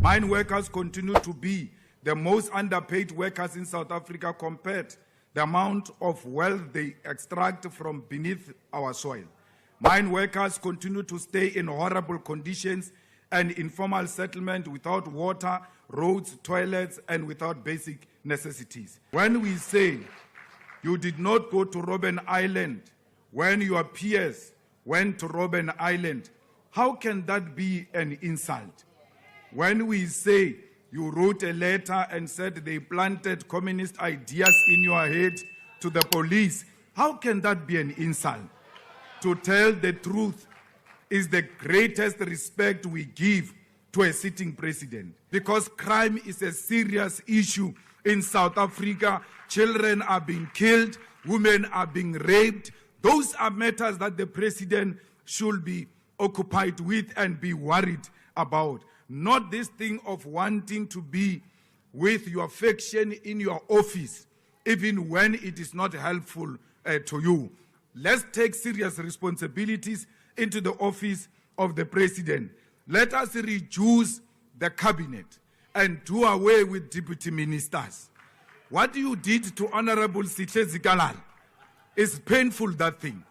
Mine workers continue to be the most underpaid workers in South Africa compared the amount of wealth they extract from beneath our soil. Mine workers continue to stay in horrible conditions and informal settlement without water, roads, toilets, and without basic necessities. When we say you did not go to Robben Island when your peers went to Robben Island, how can that be an insult? When we say you wrote a letter and said they planted communist ideas in your head to the police, how can that be an insult? To tell the truth is the greatest respect we give to a sitting president, because crime is a serious issue in South Africa. Children are being killed, women are being raped. Those are matters that the president should be occupied with and be worried about. Not this thing of wanting to be with your faction in your office, even when it is not helpful to you. Let's take serious responsibilities into the office of the president. Let us reduce the cabinet and do away with deputy ministers. What you did to Honorable Sihle Zikalala is painful, that thing.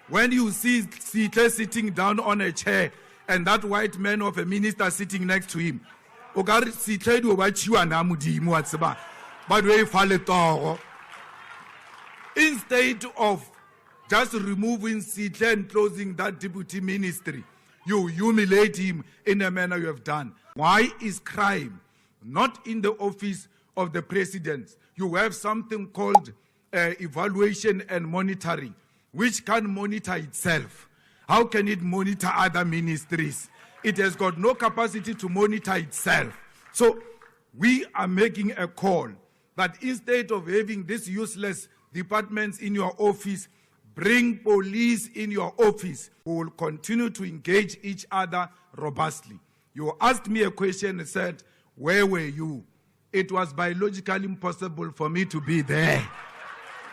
When you see Sihle sitting down on a chair and that white man of a minister sitting next to him, instead of just removing Sihle and closing that deputy ministry, you humiliate him in a manner you have done. Why is crime not in the office of the president? You have something called evaluation and monitoring, which can monitor itself. How can it monitor other ministries? It has got no capacity to monitor itself. So we are making a call that instead of having these useless departments in your office, bring police in your office who will continue to engage each other robustly. You asked me a question and said, where were you? It was biologically impossible for me to be there.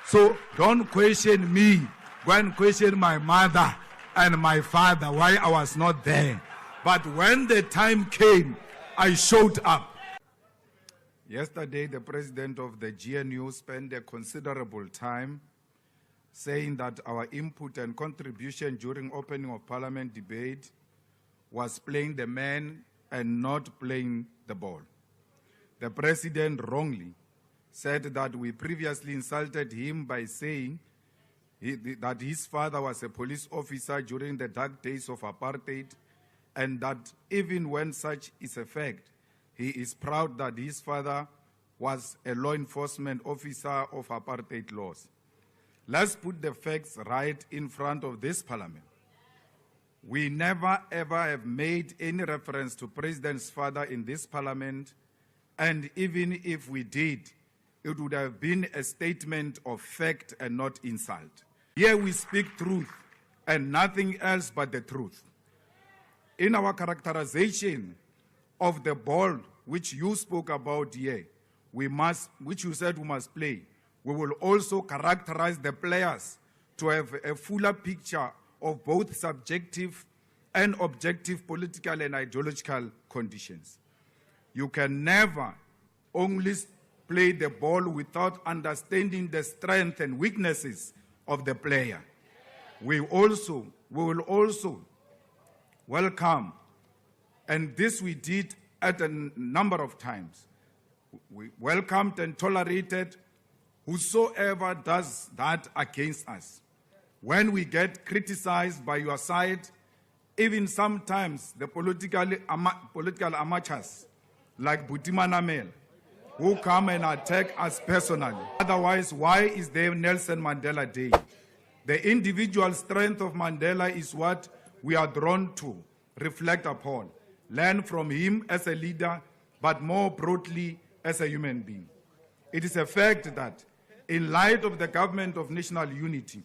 So don't question me. Go and question my mother and my father why I was not there. But when the time came, I showed up. Yesterday, the president of the GNU spent a considerable time saying that our input and contribution during opening of parliament debate was playing the man and not playing the ball. The president wrongly said that we previously insulted him by saying that his father was a police officer during the dark days of apartheid, and that even when such is a fact, he is proud that his father was a law enforcement officer of apartheid laws. Let's put the facts right in front of this parliament. We never ever have made any reference to President's father in this parliament, and even if we did, it would have been a statement of fact and not insult. Here we speak truth and nothing else but the truth. In our characterization of the ball which you spoke about here, which you said we must play, we will also characterize the players to have a fuller picture of both subjective and objective political and ideological conditions. You can never only play the ball without understanding the strengths and weaknesses of the player. We will also welcome, and this we did at a number of times, we welcomed and tolerated whosoever does that against us. When we get criticized by your side, even sometimes the political amateurs like Butimana Mel, who come and attack us personally. Otherwise, why is there Nelson Mandela Day? The individual strength of Mandela is what we are drawn to reflect upon, learn from him as a leader, but more broadly as a human being. It is a fact that in light of the government of national unity,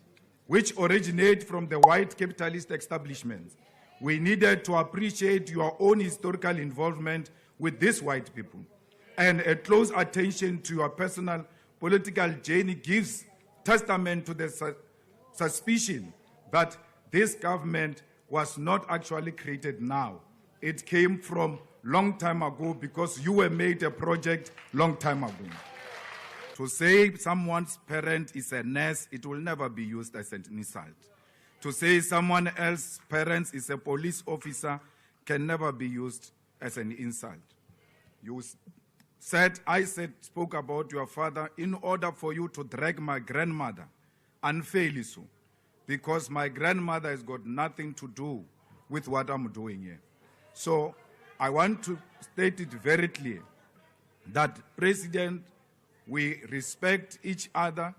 which originates from the white capitalist establishment, we needed to appreciate your own historical involvement with these white people. And a close attention to your personal political journey gives testament to the suspicion that this government was not actually created now. It came from long time ago because you were made a project long time ago. To say someone's parent is a nurse, it will never be used as an insult. To say someone else's parent is a police officer can never be used as an insult. You spoke about your father in order for you to drag my grandmother unfairly so, because my grandmother has got nothing to do with what I'm doing here. So I want to state it very clear that, President, we respect each other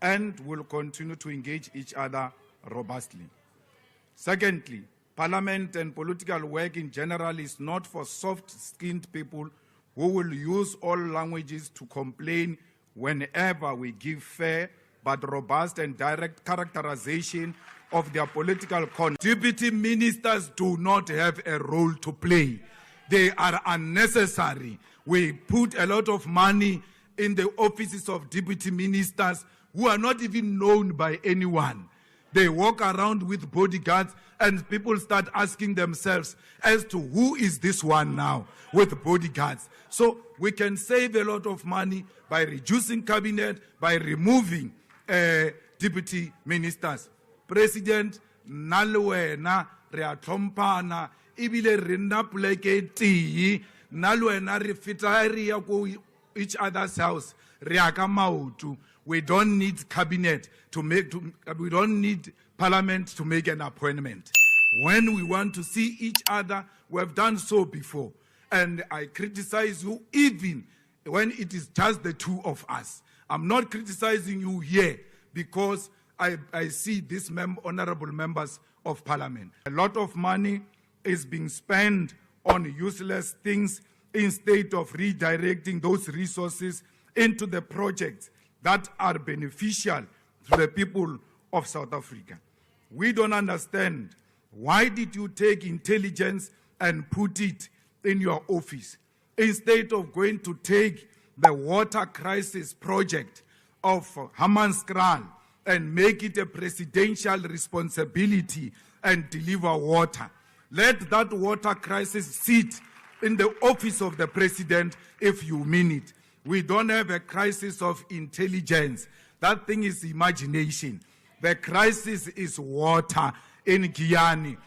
and will continue to engage each other robustly. Secondly, Parliament and political work in general is not for soft-skinned people who will use all languages to complain whenever we give fair but robust and direct characterization of their political conduct. Deputy ministers do not have a role to play. They are unnecessary. We put a lot of money in the offices of deputy ministers who are not even known by anyone. They walk around with bodyguards and people start asking themselves as to who is this one now with bodyguards. So we can save a lot of money by reducing cabinet, by removing deputy ministers. President, nalwena reatompana ibile rinna pleke ti nalwena refitaria ko each other's house riaka mautu. We don't need cabinet we don't need parliament to make an appointment. When we want to see each other, we have done so before. And I criticize you even when it is just the two of us. I'm not criticizing you here because I see these honorable members of parliament. A lot of money is being spent on useless things instead of redirecting those resources into the projects that are beneficial to the people of South Africa. We don't understand. Why did you take intelligence and put it in your office instead of going to take the water crisis project of Hammanskraal and make it a presidential responsibility and deliver water? Let that water crisis sit in the office of the president if you mean it. We don't have a crisis of intelligence. That thing is imagination. The crisis is water in Guyana.